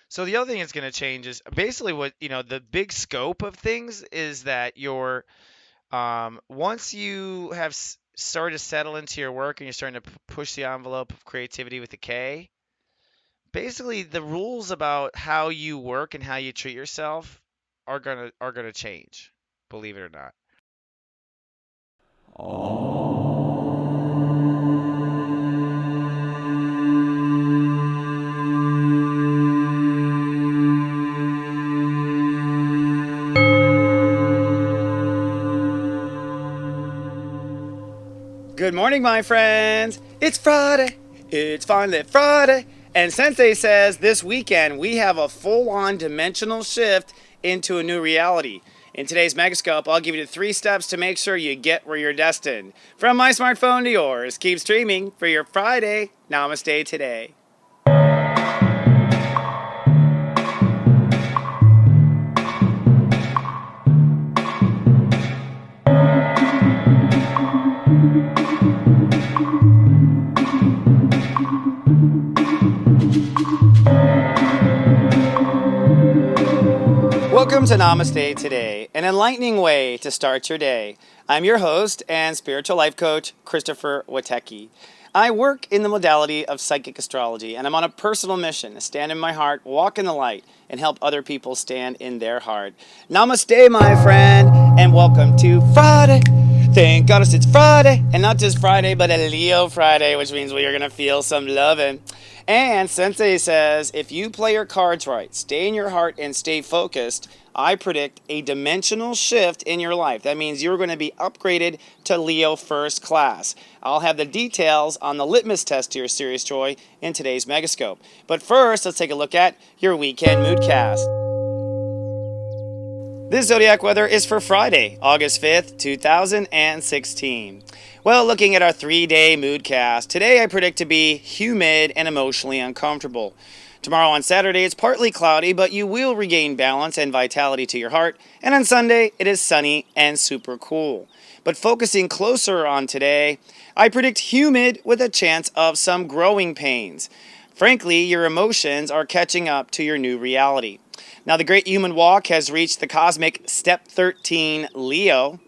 So the other thing that's going to change is basically what, the big scope of things is that once you have started to settle into your work and you're starting to push the envelope of creativity with the K, basically the rules about how you work and how you treat yourself are gonna change, believe it or not. Good morning, my friends. It's Friday. It's finally Friday. And Sensei says this weekend we have a full on dimensional shift into a new reality. In today's Megascope, I'll give you the 3 steps to make sure you get where you're destined. From my smartphone to yours, keep streaming for your Friday Namaste today. Welcome to Namaste Today, an enlightening way to start your day. I'm your host and spiritual life coach, Christopher Witecki. I work in the modality of psychic astrology, and I'm on a personal mission to stand in my heart, walk in the light, and help other people stand in their heart. Namaste, my friend, and welcome to Friday. Thank goddess it's Friday, and not just Friday, but a Leo Friday, which means we are going to feel some loving. And Sensei says, if you play your cards right, stay in your heart, and stay focused, I predict a dimensional shift in your life. That means you're going to be upgraded to Leo First Class. I'll have the details on the litmus test to your serious joy in today's Megascope. But first, let's take a look at your weekend moodcast. This zodiac weather is for Friday, August 5th, 2016. Well, looking at our 3-day moodcast, today I predict to be humid and emotionally uncomfortable. Tomorrow on Saturday, it's partly cloudy, but you will regain balance and vitality to your heart. And on Sunday, it is sunny and super cool. But focusing closer on today, I predict humid with a chance of some growing pains. Frankly, your emotions are catching up to your new reality. Now, the Great Human Walk has reached the cosmic step 13 Leo.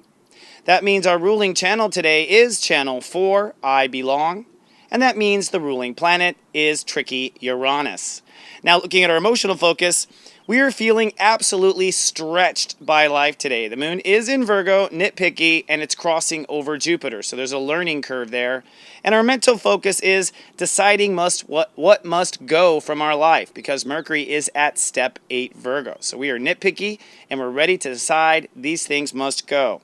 That means our ruling channel today is channel 4, I Belong. And that means the ruling planet is tricky Uranus. Now, looking at our emotional focus, we are feeling absolutely stretched by life today. The moon is in Virgo, nitpicky, and it's crossing over Jupiter. So there's a learning curve there. And our mental focus is deciding what must go from our life, because Mercury is at step 8 Virgo. So we are nitpicky and we're ready to decide these things must go.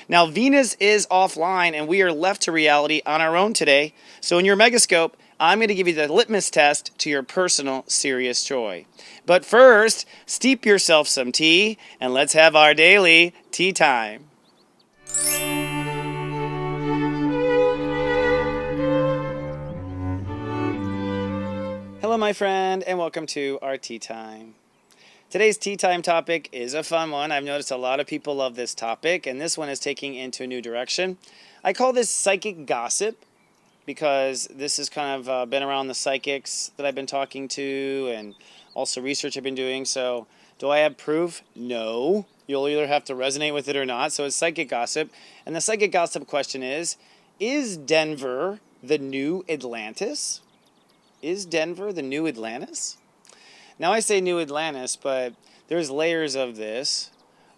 Now, Venus is offline and we are left to reality on our own today. So in your Megascope, I'm going to give you the litmus test to your personal serious joy. But first, steep yourself some tea and let's have our daily tea time. Hello, my friend, and welcome to our tea time. Today's tea time topic is a fun one. I've noticed a lot of people love this topic, and this one is taking into a new direction. I call this psychic gossip because this has kind of been around the psychics that I've been talking to and also research I've been doing. So, do I have proof? No. You'll either have to resonate with it or not. So, it's psychic gossip. And the psychic gossip question is Denver the new Atlantis? Is Denver the new Atlantis? Now I say New Atlantis, but there's layers of this.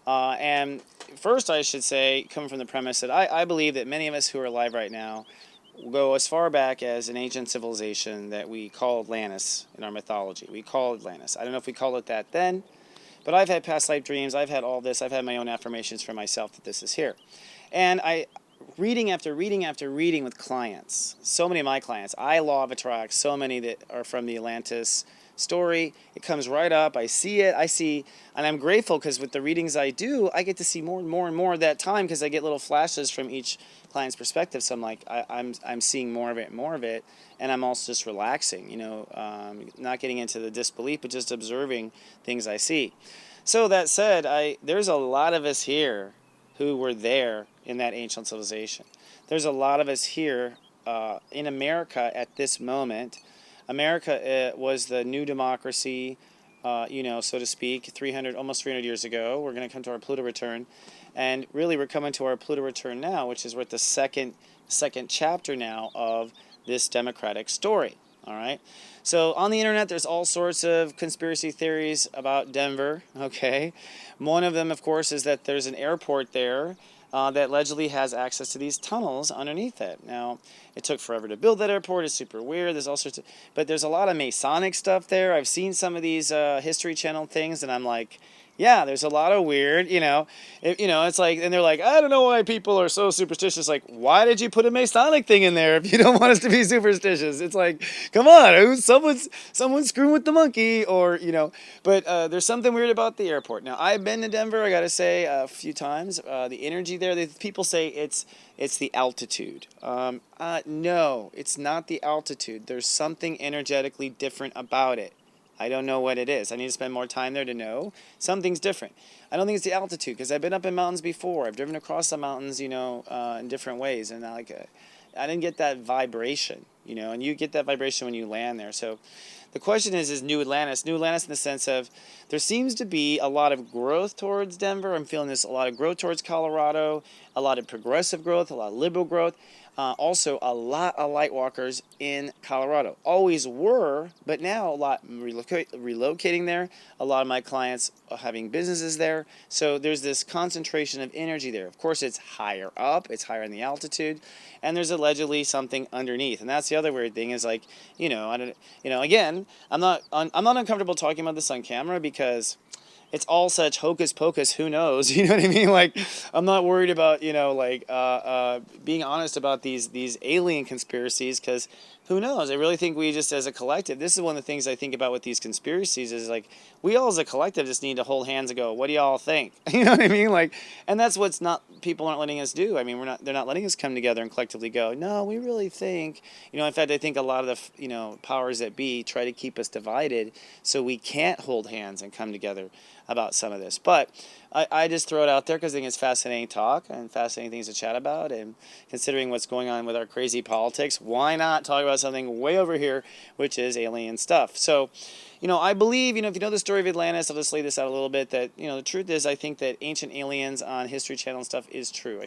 And first I should say, come from the premise that I believe that many of us who are alive right now go as far back as an ancient civilization that we call Atlantis in our mythology. We call Atlantis. I don't know if we call it that then, but I've had past life dreams. I've had all this. I've had my own affirmations for myself that this is here. And reading after reading after reading with clients, so many of my clients, I law of attract so many that are from the Atlantis story. It comes right up. I see it. And I'm grateful because with the readings I do, I get to see more and more and more of that time because I get little flashes from each client's perspective. So I'm like, I'm seeing more of it, and I'm also just relaxing. Not getting into the disbelief, but just observing things I see. So that said, there's a lot of us here who were there in that ancient civilization. There's a lot of us here in America at this moment. America was the new democracy. so to speak, almost 300 years ago. We're going to come to our Pluto return, and really we're coming to our Pluto return now, which is we're at the second chapter now of this democratic story. All right. So on the internet, there's all sorts of conspiracy theories about Denver. Okay. One of them, of course, is that there's an airport there that allegedly has access to these tunnels underneath it. Now, it took forever to build that airport. It's super weird. There's all sorts of, but there's a lot of Masonic stuff there. I've seen some of these History Channel things, and I'm like, yeah, there's a lot of weird, it's like, and they're like, I don't know why people are so superstitious. Like, why did you put a Masonic thing in there if you don't want us to be superstitious? It's like, come on, someone's screwing with the monkey, but there's something weird about the airport. Now, I've been to Denver, I gotta say, a few times. The energy there, people say it's the altitude. No, it's not the altitude. There's something energetically different about it. I don't know what it is. I need to spend more time there to know. Something's different. I don't think it's the altitude, because I've been up in mountains before. I've driven across the mountains, in different ways, and I didn't get that vibration, and you get that vibration when you land there. So the question is New Atlantis. New Atlantis in the sense of there seems to be a lot of growth towards Denver. I'm feeling a lot of growth towards Colorado, a lot of progressive growth, a lot of liberal growth. Also, a lot of light walkers in Colorado. Always were, but now a lot relocating there. A lot of my clients are having businesses there. So there's this concentration of energy there. Of course, it's higher up. It's higher in the altitude. And there's allegedly something underneath. And that's the other weird thing is like, again, I'm not uncomfortable talking about this on camera because it's all such hocus pocus, who knows? You know what I mean? Like, I'm not worried about, being honest about these alien conspiracies, because who knows? I really think we just, as a collective, this is one of the things I think about with these conspiracies is like, we all as a collective just need to hold hands and go, what do y'all think? You know what I mean? Like, and that's what's people aren't letting us do. I mean, they're not letting us come together and collectively go, no, we really think, in fact, I think a lot of the, powers that be try to keep us divided so we can't hold hands and come together about some of this. But I just throw it out there because I think it's fascinating talk and fascinating things to chat about. And considering what's going on with our crazy politics, why not talk about something way over here, which is alien stuff? So, I believe, if you know the story of Atlantis, I'll just lay this out a little bit, that, the truth is I think that Ancient Aliens on History Channel and stuff is true.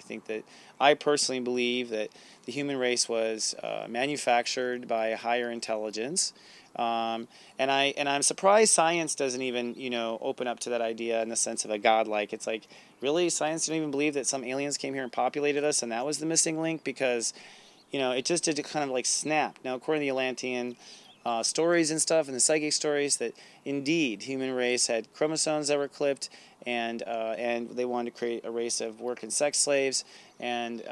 I personally believe that the human race was manufactured by a higher intelligence. And I'm surprised science doesn't even, open up to that idea in the sense of a godlike. It's like, really? Science didn't even believe that some aliens came here and populated us and that was the missing link? Because, it just did kind of like snap. Now, according to the Atlantean stories and stuff and the psychic stories, that indeed human race had chromosomes that were clipped, and they wanted to create a race of work and sex slaves, and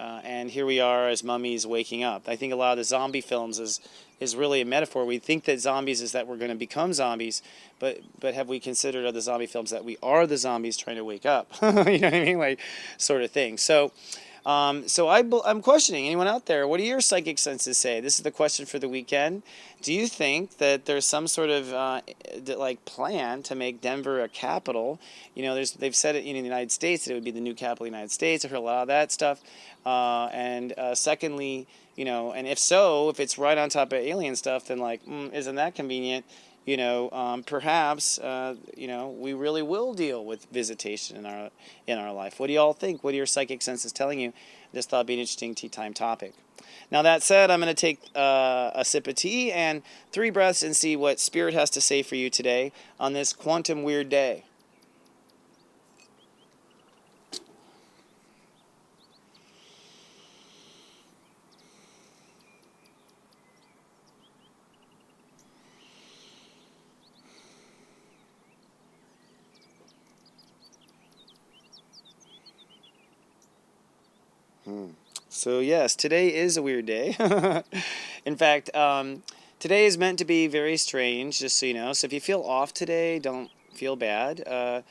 here we are as mummies waking up. I think a lot of the zombie films is really a metaphor. We think that zombies is that we're going to become zombies, but have we considered other zombie films that we are the zombies trying to wake up? You know what I mean? Like, sort of thing. So I'm questioning anyone out there. What do your psychic senses say? This is the question for the weekend. Do you think that there's some sort of plan to make Denver a capital? They've said it in the United States that it would be the new capital of the United States. I've heard a lot of that stuff. Secondly, and if so, if it's right on top of alien stuff, then isn't that convenient? Perhaps we really will deal with visitation in our life. What do y'all think? What are your psychic senses telling you? I just thought it'd be an interesting tea time topic. Now that said, I'm going to take a sip of tea and 3 breaths and see what Spirit has to say for you today on this quantum weird day. So yes, today is a weird day. In fact, today is meant to be very strange, just so you know. So if you feel off today, don't feel bad.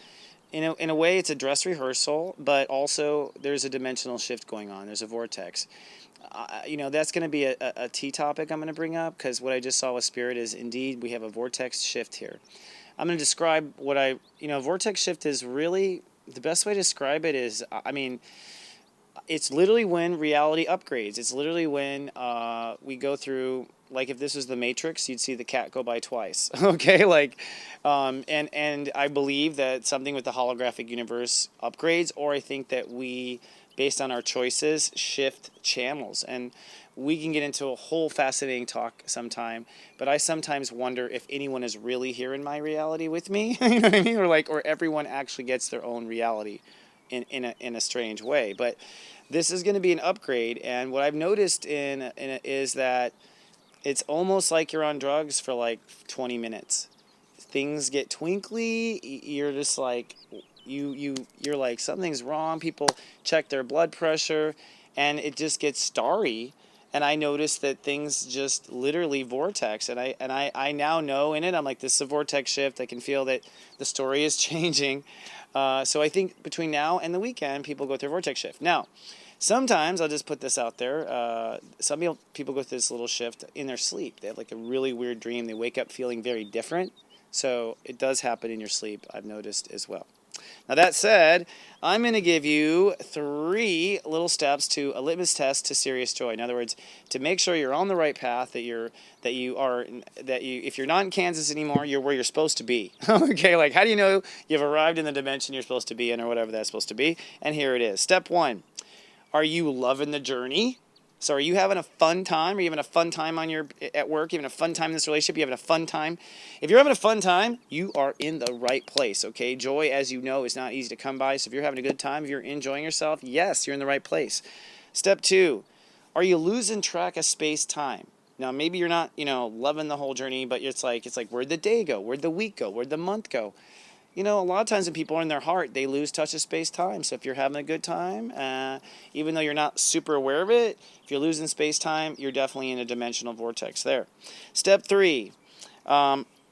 In a way, it's a dress rehearsal, but also there's a dimensional shift going on. There's a vortex. That's going to be a tea topic I'm going to bring up, because what I just saw with Spirit is indeed we have a vortex shift here. I'm going to describe vortex shift is really, the best way to describe it is, it's literally when reality upgrades. It's literally when we go through like if this was the Matrix, you'd see the cat go by twice. Okay, like, and I believe that something with the holographic universe upgrades, or I think that we, based on our choices, shift channels. And we can get into a whole fascinating talk sometime, but I sometimes wonder if anyone is really here in my reality with me. You know what I mean? Or everyone actually gets their own reality in a strange way. But this is going to be an upgrade, and what I've noticed is that it's almost like you're on drugs for like 20 minutes. Things get twinkly. You're just like you're like, something's wrong. People check their blood pressure, and it just gets starry. And I noticed that things just literally vortex, and I now know in it. I'm like, this is a vortex shift. I can feel that the story is changing. So I think between now and the weekend, people go through a vortex shift. Now, sometimes, I'll just put this out there, some people go through this little shift in their sleep. They have like a really weird dream. They wake up feeling very different. So it does happen in your sleep, I've noticed as well. Now that said, I'm going to give you 3 little steps to a litmus test to serious joy. In other words, to make sure you're on the right path, if you're not in Kansas anymore, you're where you're supposed to be. Okay, like how do you know you've arrived in the dimension you're supposed to be in, or whatever that's supposed to be? And here it is. Step 1. Are you loving the journey? So are you having a fun time? Are you having a fun time at work? Are you having a fun time in this relationship? Are you having a fun time? If you're having a fun time, you are in the right place, okay? Joy, as you know, is not easy to come by. So if you're having a good time, if you're enjoying yourself, yes, you're in the right place. Step 2, are you losing track of space-time? Now, maybe you're not, loving the whole journey, but it's like, where'd the day go? Where'd the week go? Where'd the month go? A lot of times when people are in their heart, they lose touch of space-time. So if you're having a good time, even though you're not super aware of it, if you're losing space-time, you're definitely in a dimensional vortex there. Step 3,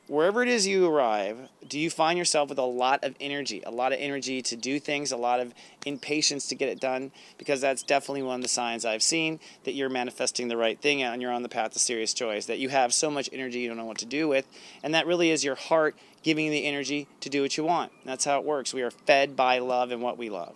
wherever it is you arrive, do you find yourself with a lot of energy to do things, a lot of impatience to get it done? Because that's definitely one of the signs I've seen that you're manifesting the right thing and you're on the path to serious joys, that you have so much energy you don't know what to do with, and that really is your heart giving you the energy to do what you want. That's how it works. We are fed by love and what we love.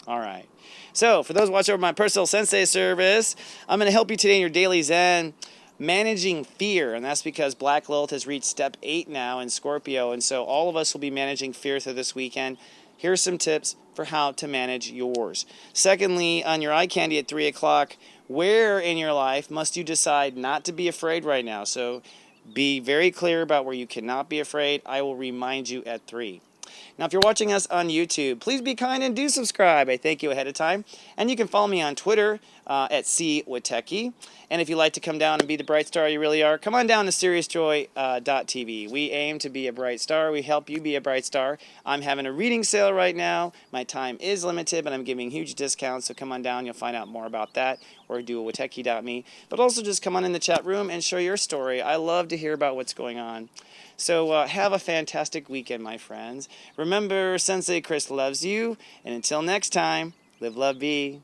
All right. So for those watching over my personal Sensei service, I'm going to help you today in your daily Zen, managing fear. And that's because Black Lilith has reached step 8 now in Scorpio. And so all of us will be managing fear through this weekend. Here's some tips for how to manage yours. Secondly, on your eye candy at 3 o'clock, where in your life must you decide not to be afraid right now? So be very clear about where you cannot be afraid. I will remind you at 3. Now, if you're watching us on YouTube, please be kind and do subscribe. I thank you ahead of time. And you can follow me on Twitter at cwitecki. And if you'd like to come down and be the bright star you really are, come on down to SeriousJoy.tv. We aim to be a bright star. We help you be a bright star. I'm having a reading sale right now. My time is limited, but I'm giving huge discounts. So come on down. You'll find out more about that, or do a witecki.me. But also just come on in the chat room and share your story. I love to hear about what's going on. So have a fantastic weekend, my friends. Remember, Sensei Chris loves you. And until next time, live, love, be.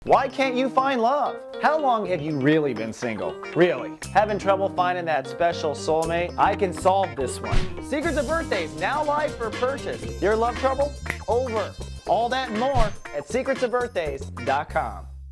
Why can't you find love? How long have you really been single? Really? Having trouble finding that special soulmate? I can solve this one. Secrets of Birthdays, now live for purchase. Your love trouble? Over. All that and more at secretsofbirthdays.com.